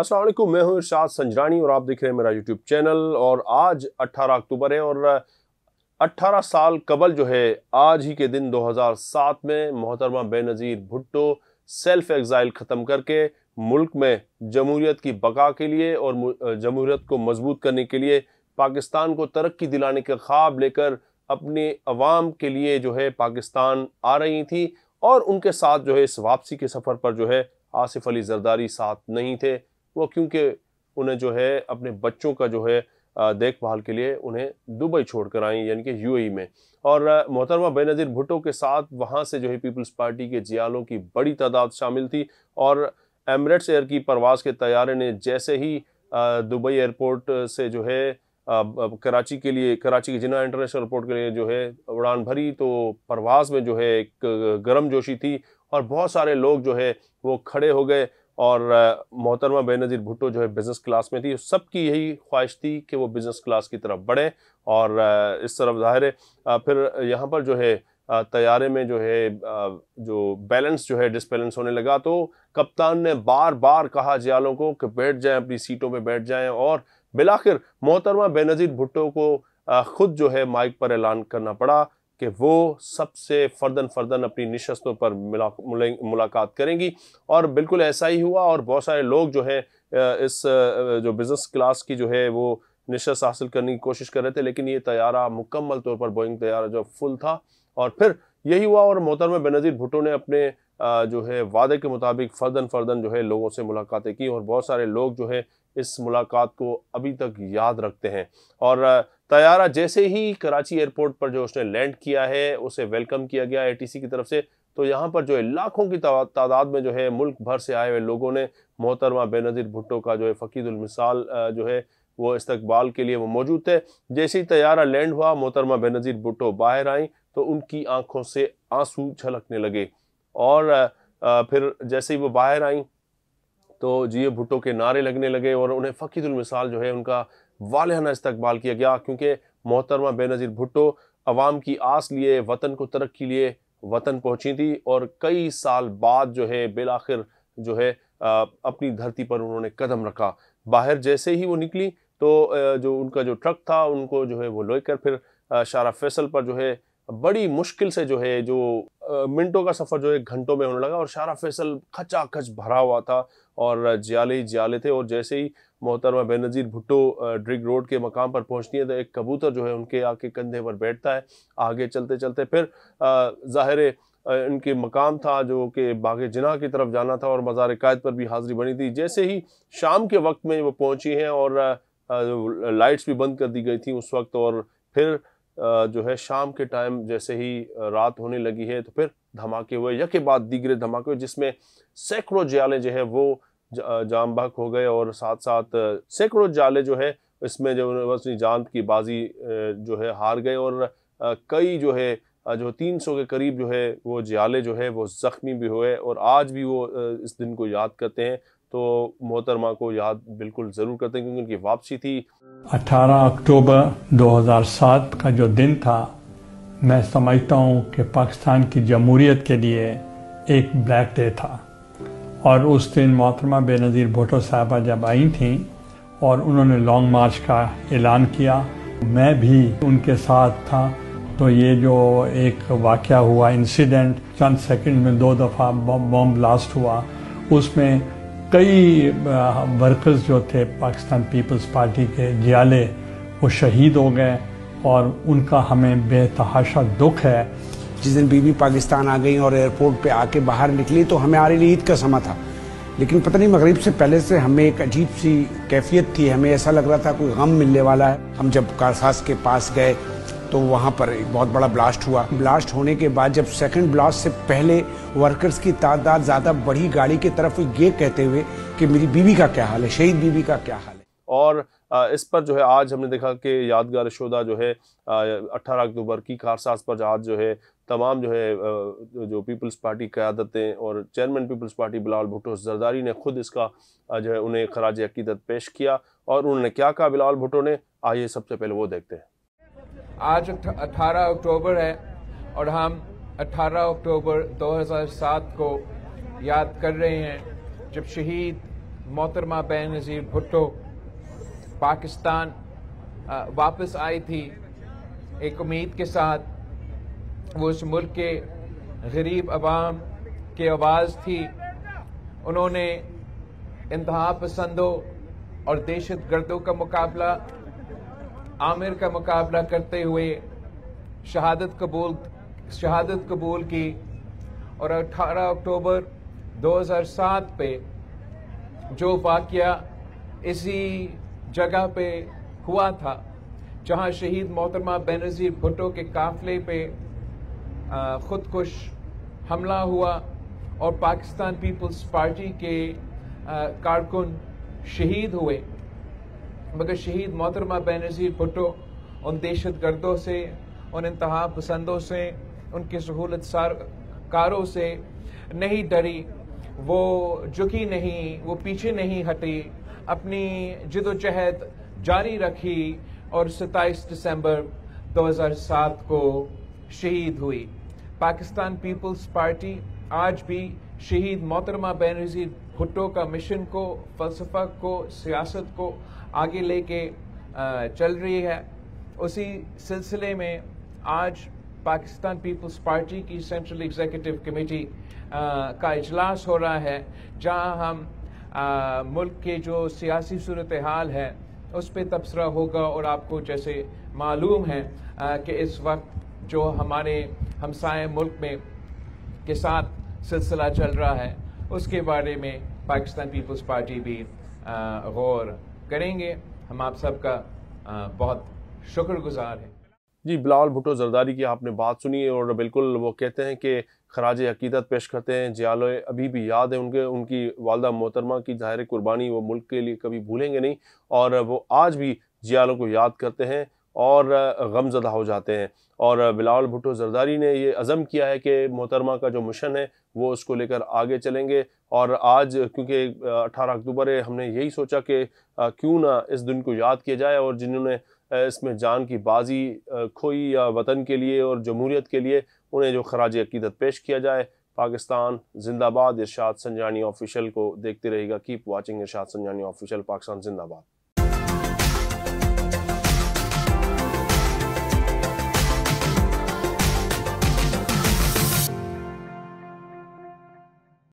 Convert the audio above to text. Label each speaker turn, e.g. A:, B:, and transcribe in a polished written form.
A: अस्सलाम वालेकुम, मैं हूं इरशाद संजरानी और आप देख रहे हैं मेरा यूट्यूब चैनल। और आज 18 अक्टूबर है और 18 साल कबल जो है आज ही के दिन 2007 में मोहतरमा बेनज़ीर भुट्टो सेल्फ एग्जाइल ख़त्म करके मुल्क में जमहूरियत की बका के लिए और जमहूरियत को मजबूत करने के लिए पाकिस्तान को तरक्की दिलाने का ख्वाब लेकर अपने अवाम के लिए जो है पाकिस्तान आ रही थी। और उनके साथ जो है इस वापसी के सफ़र पर जो है आसिफ अली जरदारी साथ नहीं थे, वो क्योंकि उन्हें जो है अपने बच्चों का जो है देखभाल के लिए उन्हें दुबई छोड़कर आई, यानी कि यूएई में। और मोहतरमा बेनज़ीर भुट्टो के साथ वहाँ से जो है पीपल्स पार्टी के जियालों की बड़ी तादाद शामिल थी। और एमिरेट्स एयर की परवाज़ के तैयारे ने जैसे ही दुबई एयरपोर्ट से जो है कराची की जिन्ना इंटरनेशनल एयरपोर्ट के लिए जो है उड़ान भरी, तो परवाज़ में जो है एक गर्म जोशी थी और बहुत सारे लोग जो है वो खड़े हो गए। और मोहतरमा बेनज़ीर भुट्टो जो है बिज़नेस क्लास में थी, सबकी यही ख्वाहिश थी कि वो बिज़नेस क्लास की तरफ बढ़े। और इस तरफ ज़ाहिर है फिर यहाँ पर जो है तैयारे में जो है जो बैलेंस जो है डिसबैलेंस होने लगा, तो कप्तान ने बार बार कहा जियालों को कि बैठ जाएं, अपनी सीटों पे बैठ जाएं। और बिलाखिर मोहतरमा बेनज़ीर भुट्टो को खुद जो है माइक पर ऐलान करना पड़ा कि वो सबसे फर्दन अपनी निशस्तों पर मुलाकात करेंगी। और बिल्कुल ऐसा ही हुआ और बहुत सारे लोग जो है इस जो बिज़नेस क्लास की जो है वो निशस्त हासिल करने की कोशिश कर रहे थे, लेकिन ये तैयारा मुकम्मल तौर पर बोइंग तैयारा जो फुल था। और फिर यही हुआ और मोहतरमा बेनज़ीर भुट्टो ने अपने जो है वादे के मुताबिक फर्दन जो है लोगों से मुलाकातें की। और बहुत सारे लोग जो है इस मुलाकात को अभी तक याद रखते हैं। और तैयारा जैसे ही कराची एयरपोर्ट पर जो उसने लैंड किया है उसे वेलकम किया गया एटीसी की तरफ से। तो यहाँ पर जो है लाखों की तादाद में जो है मुल्क भर से आए हुए लोगों ने मोहतरमा बेनज़ीर भुट्टो का जो है फ़कीदुल मिसाल जो है वो इस्तकबाल के लिए वो मौजूद थे। जैसे ही तैयारा लैंड हुआ, मोहतरमा बेनज़ीर भुट्टो बाहर आई तो उनकी आंखों से आंसू झलकने लगे। और फिर जैसे ही वो बाहर आई तो जी भुट्टो के नारे लगने लगे और उन्हें फ़कीदुल मिसाल जो है उनका वालिहाना इस्तकबाल किया गया, क्योंकि मोहतरमा बेनज़ीर भुट्टो अवाम की आस लिए वतन को तरक्की लिए वतन पहुंची थी। और कई साल बाद जो है बिलाखिर जो है अपनी धरती पर उन्होंने कदम रखा। बाहर जैसे ही वो निकली तो जो उनका जो ट्रक था उनको जो है वो लेकर फिर शारा फैसल पर जो है बड़ी मुश्किल से जो है जो मिनटों का सफ़र जो है घंटों में होने लगा। और शारा फैसल खचाखच भरा हुआ था और जियाले ही जियाले थे। और जैसे ही मोहतरमा बेनज़ीर भुट्टो ड्रिग रोड के मकाम पर पहुंचती है तो एक कबूतर जो है उनके आके कंधे पर बैठता है। आगे चलते चलते फिर ज़ाहिर इनके मकाम था जो कि बाग़े जिन्ना की तरफ जाना था और मज़ार कायद पर भी हाज़िरी बनी थी। जैसे ही शाम के वक्त में वो पहुंची हैं और लाइट्स भी बंद कर दी गई थी उस वक्त। और फिर जो है शाम के टाइम जैसे ही रात होने लगी है तो फिर धमाके हुए, यके बाद दीगरे धमाके हुए, जिसमें सैकड़ों जियाले जो है वो जाम बहक हो गए। और साथ साथ सैकड़ों जाले जो है इसमें जो अपनी जान की बाजी जो है हार गए। और कई जो है जो 300 के करीब जो है वो जियाले जो है वो ज़ख्मी भी हुए। और आज भी वो इस दिन को याद करते हैं, तो मोहतरमा को याद बिल्कुल ज़रूर करते हैं क्योंकि उनकी वापसी थी।
B: 18 अक्टूबर 2007 का जो दिन था, मैं समझता हूँ कि पाकिस्तान की जमहूरियत के लिए एक ब्लैक डे था। और उस दिन मोहतरमा बेनज़ीर भुट्टो साहबा जब आई थी और उन्होंने लॉन्ग मार्च का ऐलान किया, मैं भी उनके साथ था। तो ये जो एक वाक़या हुआ, इंसिडेंट, चंद सेकंड में 2 दफ़ा बम ब्लास्ट हुआ, उसमें कई वर्कर्स जो थे पाकिस्तान पीपल्स पार्टी के जियाले वो शहीद हो गए और उनका हमें बेतहाशा दुख है।
C: जिस दिन बीबी पाकिस्तान आ गई और एयरपोर्ट पे आके बाहर निकली तो हमारे लिए ईद का समा था, लेकिन पता नहीं मगरिब से पहले से हमें एक अजीब सी कैफियत थी। हमें ऐसा लग रहा था कोई गम मिलने वाला है। हम जब कारसाज के पास गए तो वहाँ पर एक बहुत बड़ा ब्लास्ट हुआ। ब्लास्ट होने के बाद जब सेकंड ब्लास्ट से पहले वर्कर्स की तादाद ज़्यादा बढ़ी गाड़ी की तरफ, ये कहते हुए कि मेरी बीवी का क्या हाल है, शहीद बीवी का क्या हाल है।
A: और इस पर जो है आज हमने देखा कि यादगार शुदा जो है 18 अक्टूबर की कारसाज पर आज जो है तमाम जो है जो पीपल्स पार्टी क़यादतें और chairman Peoples Party Bilawal Bhutto Zardari ने खुद इसका जो है उन्हें खराज अकीदत पेश किया। और उन्होंने क्या कहा बिलावल भुट्टो ने, आइए सबसे पहले वो देखते हैं।
D: आज 18 अक्टूबर है और हम 18 अक्टूबर 2007 को याद कर रहे हैं जब शहीद मोहतरमा बेनज़ीर भुट्टो पाकिस्तान वापस आई थी एक उम्मीद के साथ। वो उस मुल्क के गरीब अवाम की आवाज़ थी। उन्होंने इंतहा पसंदों और दहशत गर्दों का मुकाबला, आमिर का मुकाबला करते हुए शहादत कबूल की और 18 अक्टूबर 2007 पे जो वाक़या इसी जगह पे हुआ था जहां शहीद मोहतरमा बेनज़ीर भुट्टो के काफिले पे खुदकुश हमला हुआ और पाकिस्तान पीपल्स पार्टी के कारकुन शहीद हुए, मगर शहीद मोहतरमा बेनज़ीर भुट्टो उन दहशत गर्दों से, उन इंतहा पसंदों से, उनके सहूलत कारों से नहीं डरी, वो झुकी नहीं, वो पीछे नहीं हटी, अपनी जिदोजहद जारी रखी और 27 दिसंबर 2007 को शहीद हुई। पाकिस्तान पीपल्स पार्टी आज भी शहीद मोहतरमा बेनज़ीर भुट्टो का मिशन को, फ़लसफ़ा को, सियासत को आगे लेके चल रही है। उसी सिलसिले में आज पाकिस्तान पीपल्स पार्टी की सेंट्रल एग्जीक्यूटिव कमेटी का इजलास हो रहा है, जहां हम मुल्क के जो सियासी सूरत हाल है उस पर तबसरा होगा। और आपको जैसे मालूम है कि इस वक्त जो हमारे हमसाए मुल्क में के साथ सिलसिला चल रहा है उसके बारे में पाकिस्तान पीपल्स पार्टी भी गौर करेंगे। हम आप सबका बहुत शुक्रगुजार हैं।
A: जी, बिलावल भुट्टो जरदारी की आपने बात सुनी और बिल्कुल वो कहते हैं कि खराज अकीदत पेश करते हैं। जियालो अभी भी याद है उनकी वालदा मोहतरमा की ज़ाहिर कुर्बानी, वो मुल्क के लिए कभी भूलेंगे नहीं और वो आज भी जियालो को याद करते हैं और गमज़दा हो जाते हैं। और बिलावल भुट्टो जरदारी ने ये अज़म किया है कि मोहतरमा का जो मिशन है वो उसको लेकर आगे चलेंगे। और आज क्योंकि 18 अक्टूबर है, हमने यही सोचा कि क्यों ना इस दिन को याद किया जाए और जिन्होंने इसमें जान की बाजी खोई या वतन के लिए और जमहूरियत के लिए, उन्हें जो खराज अकीदत पेश किया जाए। पाकिस्तान जिंदाबाद। इरशाद संजानी ऑफिशियल को देखते रहेगा। कीप वाचिंग इरशाद संजानी ऑफिशियल। पाकिस्तान जिंदाबाद।